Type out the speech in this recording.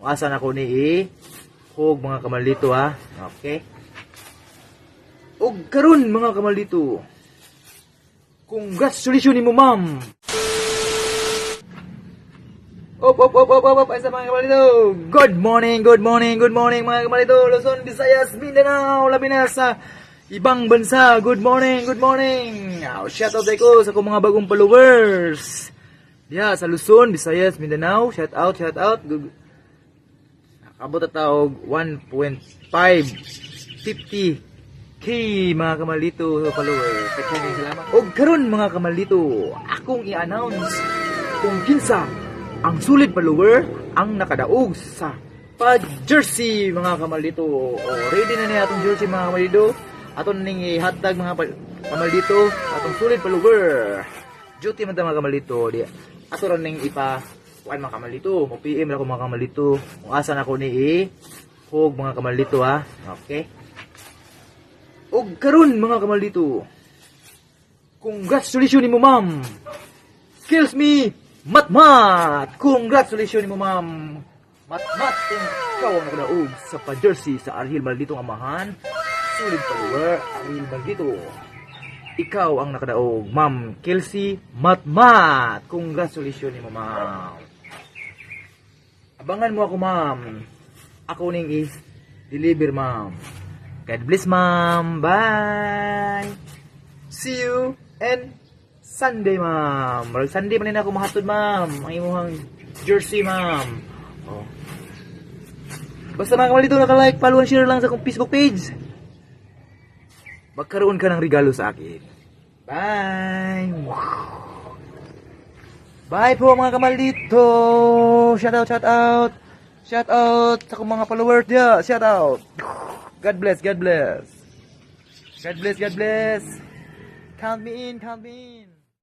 Asan ako ni hug mga kamaldito ha. Okay? Og karon mga kamaldito. Congratulations nimo ma'am. Op, ay sa mga kamaldito. Good morning mga kamaldito. Luzon, Visayas, Mindanao, labi na sa ibang bansa. Good morning. Shout out ko sa akong mga bagong followers. Diya sa Luzon, Visayas, Mindanao. Shout out. Abot na taog 1.550k mga kamaldito followers. Salamat. Og karon mga kamaldito, akong i-announce kung kinsa ang sulit follower ang nakadaog sa pa-jersey mga kamaldito. O ready na niya atong jersey mga kamaldito. Aton ning i-hashtag mga kamaldito atong sulit follower. Duty man ta mga kamaldito. Ato ron ning ipa kuan mga kamaldito. Mo PM ra ko mga kamaldito. Kung asan ako ni hug mga kamaldito ha. Okay? Og karon mga kamaldito. Congratulations nimo ma'am. Kills me Matmat! Congratulations mo ma'am! Matmat! Ikaw ang nakadaog sa pa-jersey sa Arhil Maldito ng amahan. Sulit follower, Arhil Maldito. Ikaw ang nakadaog, ma'am Kelsey Matmat! Congratulations mo ma'am! Abangan mo ako ma'am. Ako ning i-deliver ma'am. God bless ma'am! Bye! See you and Sunday, ma'am. Sunday pa rin ako mahatod, ma'am. Ang imuhang jersey, ma'am. Oh. Basta mga kamaldito, naka-like, follow and share lang sa akong Facebook page. Magkaroon ka ng regalo sa akin. Bye! Bye po mga kamaldito! Shout out! Shout out sa akong mga followers dia. Shout out! God bless! Count me in!